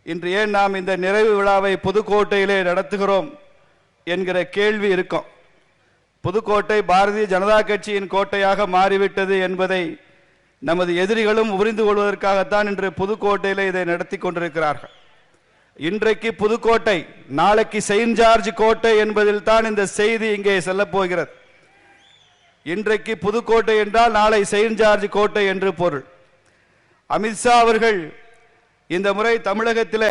இன்று ஏன் நாம் இந்த நிறைவு விழாவை புதுக்கோட்டையிலே நடத்துகிறோம் என்கிற கேள்வி இருக்கும். புதுக்கோட்டை பாரதிய ஜனதா கட்சியின் கோட்டையாக மாறிவிட்டது என்பதை நமது எதிரிகளும் புரிந்து கொள்வதற்காகத்தான் இன்று புதுக்கோட்டையில் இதை நடத்தி கொண்டிருக்கிறார்கள். இன்றைக்கு புதுக்கோட்டை, நாளைக்கு செயின்ட் ஜார்ஜ் கோட்டை என்பதில் தான் இந்த செய்தி இங்கே செல்லப் போகிறது. இன்றைக்கு புதுக்கோட்டை என்றால் நாளை செயின்ட் ஜார்ஜ் கோட்டை என்று பொருள். அமித்ஷா அவர்கள் இந்த முறை தமிழகத்தில்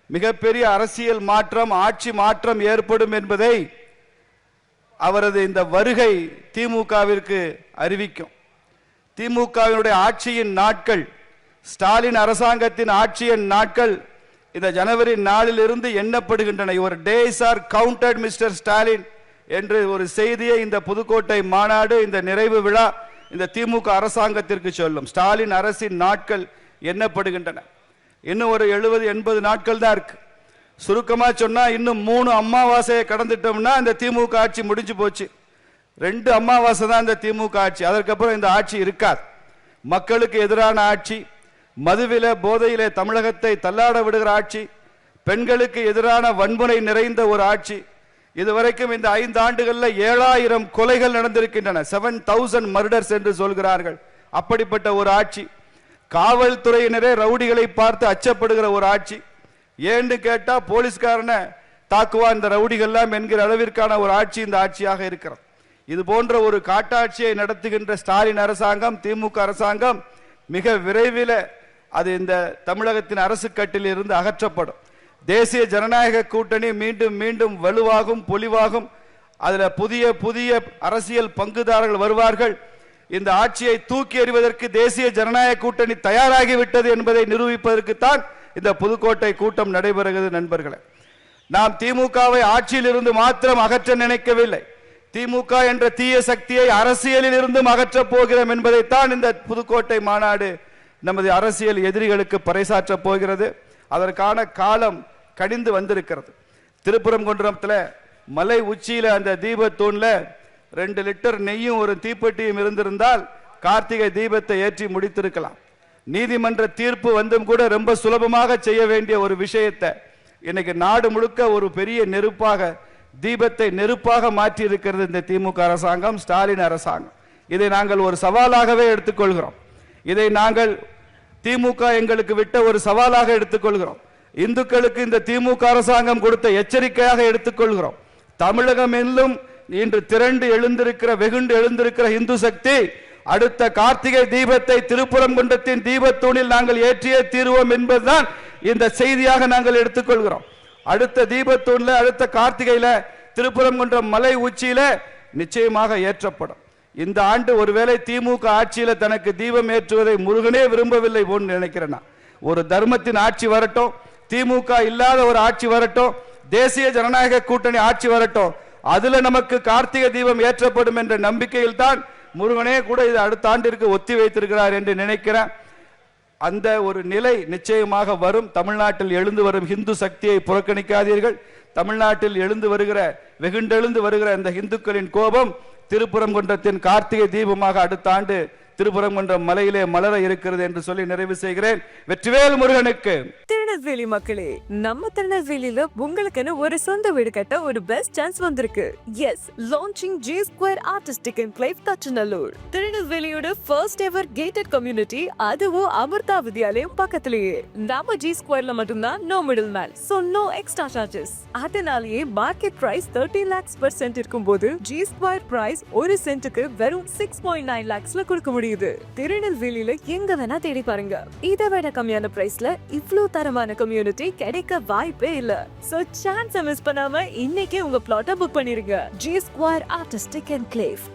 மிகப்பெரிய அரசியல் மாற்றம், ஆட்சி மாற்றம் ஏற்படும் என்பதை அவரது இந்த வருகை திமுகவிற்கு அறிவிக்கும். திமுகவினுடைய ஆட்சியின் நாட்கள், ஸ்டாலின் அரசாங்கத்தின் ஆட்சியின் நாட்கள் இந்த ஜனவரி 4 இருந்து எண்ணப்படுகின்றன. Your days are counted mister Stalin என்று ஒரு செய்தியை இந்த புதுக்கோட்டை மாநாடு, இந்த நிறைவு விழா இந்த திமுக அரசாங்கத்திற்கு சொல்லும். ஸ்டாலின் அரசின் நாட்கள் எண்ணப்படுகின்றன. இன்னும் ஒரு 70-80 நாட்கள் தான் இருக்கு. சுருக்கமா சொன்னா இன்னும் 3 அமாவாசையை கடந்துட்டோம்னா இந்த திமுக ஆட்சி முடிஞ்சு போச்சு. 2 அமாவாசை தான் இந்த திமுக ஆட்சி. அதற்கப்புறம் இந்த ஆட்சி இருக்காது. மக்களுக்கு எதிரான ஆட்சி, மதுவில போதையிலே தமிழகத்தை தள்ளாட விடுகிற ஆட்சி, பெண்களுக்கு எதிரான வன்முறை நிறைந்த ஒரு ஆட்சி. இதுவரைக்கும் இந்த 5 ஆண்டுகளில் 7000 கொலைகள் நடந்திருக்கின்றன. 7000 மர்டர்ஸ் என்று சொல்கிறார்கள். அப்படிப்பட்ட ஒரு ஆட்சி. காவல்துறையினரே ரவுடிகளை பார்த்து அச்சப்படுகிற ஒரு ஆட்சி. ஏன்னு கேட்டா போலீஸ்காரனை தாக்குவா இந்த ரவுடிகள்லாம் என்கிற அளவிற்கான ஒரு ஆட்சி இந்த ஆட்சியாக இருக்கிறது. இது போன்ற ஒரு காட்டாட்சியை நடத்துகின்ற ஸ்டாலின் அரசாங்கம், திமுக அரசாங்கம் மிக விரைவில் அது இந்த தமிழகத்தின் அரசு கட்டில் இருந்து அகற்றப்படும். தேசிய ஜனநாயக கூட்டணி மீண்டும் மீண்டும் வலுவாகும், பொலிவாகும். அதுல புதிய புதிய அரசியல் பங்குதாரர்கள் வருவார்கள். இந்த ஆட்சியை தூக்கி எறிவதற்கு தேசிய ஜனநாயக கூட்டணி தயாராகிவிட்டது என்பதை நிரூபிப்பதற்குத்தான் இந்த புதுக்கோட்டை கூட்டம் நடைபெறுகிறது. நண்பர்களே, நாம் திமுகவை ஆட்சியில் இருந்து மாத்திரம் அகற்ற நினைக்கவில்லை. திமுக என்ற தீய சக்தியை அரசியலில் இருந்தும் அகற்றப் போகிறோம் என்பதைத்தான் இந்த புதுக்கோட்டை மாநாடு நமது அரசியல் எதிரிகளுக்கு பறைசாற்றப் போகிறது. அதற்கான காலம் கடிந்து வந்திருக்கிறது. திருப்பரங்குன்றத்தில் மலை உச்சியில அந்த தீபத்தூண்ல 2 லிட்டர் நெய்யும் ஒரு தீப்பெட்டியும் இருந்திருந்தால் கார்த்திகை தீபத்தை ஏற்றி முடித்திருக்கலாம். நீதிமன்ற தீர்ப்பு வந்தும் கூட ரொம்ப சுலபமாக செய்ய வேண்டிய ஒரு விஷயத்தை இன்னைக்கு நாடு முழுக்க ஒரு பெரிய நெருப்பாக, தீபத்தை நெருப்பாக மாற்றி இருக்கிறது இந்த திமுக அரசாங்கம், ஸ்டாலின் அரசாங்கம். இதை நாங்கள் ஒரு சவாலாகவே எடுத்துக்கொள்கிறோம். இதை நாங்கள் திமுக எங்களுக்கு விட்ட ஒரு சவாலாக எடுத்துக்கொள்கிறோம். இந்துக்களுக்கு இந்த திமுக அரசாங்கம் கொடுத்த எச்சரிக்கையாக எடுத்துக்கொள்கிறோம். தமிழகம் எல்லாம் இன்று திரண்டு எழுந்திருக்கிற, வெகுண்டு எழுந்திருக்கிற இந்து சக்தி அடுத்த கார்த்திகை தீபத்தை திருப்பரங்குன்றத்தின் தீபத்தூணில் நாங்கள் ஏற்றியே தீர்வோம் என்பதுதான் இந்த செய்தியாக நாங்கள் எடுத்துக்கொள்கிறோம். அடுத்த தீபத்தூண்ல, அடுத்த கார்த்திகையில திருப்பரங்குன்றம் மலை உச்சியில நிச்சயமாக ஏற்றப்படும். இந்த ஆண்டு ஒருவேளை திமுக ஆட்சியில தனக்கு தீபம் ஏற்றுவதை முருகனே விரும்பவில்லை போன்னு நினைக்கிறேன். ஒரு தர்மத்தின் ஆட்சி வரட்டும், திமுக இல்லாத ஒரு ஆட்சி வரட்டும், தேசிய ஜனநாயக கூட்டணி ஆட்சி வரட்டும், அதுல நமக்கு கார்த்திகை தீபம் ஏற்றப்படும் என்ற நம்பிக்கையில் தான் முருகனே கூட இது அடுத்த ஆண்டிற்கு ஒத்தி வைத்திருக்கிறார் என்று நினைக்கிறேன். அந்த ஒரு நிலை நிச்சயமாக வரும். தமிழ்நாட்டில் எழுந்து வரும் இந்து சக்தியை புறக்கணிக்காதீர்கள். தமிழ்நாட்டில் எழுந்து வருகிற, வெகுண்டெழுந்து வருகிற இந்த இந்துக்களின் கோபம் திருப்பரங்குன்றத்தின் கார்த்திகை தீபமாக அடுத்த ஆண்டு திருப்பரங்குன்றம் மலையிலே மலர இருக்கிறது என்று சொல்லி நிறைவு செய்கிறேன். வெற்றிவேல் முருகனுக்கு. திருநெல்வேலி மக்களே, நம்ம திருநெல்வேலியில உங்களுக்குன்னு ஒரு சொந்த வீடு கட்ட ஒரு பெஸ்ட் சான்ஸ் வந்திருக்கு. Yes, launching G Square Artistic Enclave Thachanallur. திருநெல்வேலியோட ஃபர்ஸ்ட் எவர் கேட்டட் கம்யூனிட்டி, அதுவும் அமிர்தா வித்யாலயம் பக்கத்திலேயே. நம்ம G Squareல மட்டும்தான் no middle man, so no extra charges. அதனாலேயே market price 30 lakhs per cent இருக்கும்போது G Square பிரைஸ் ஒரு சென்ட்டுக்கு வெறும் 6.9 lakhsல கொடுக்க முடியும். திருநெல்வேலியில எங்க வேணா தேடி பாருங்க, இதை விட கம்மியான பிரைஸ்ல இவ்ளோ தரமான கம்யூனிட்டி கிடைக்க வாய்ப்பே இல்ல. சோ சான்ஸ் மிஸ் பண்ணாம இன்னைக்கே உங்க பிளாட்டை புக் பண்ணிருங்க. G Square Artistic Enclave.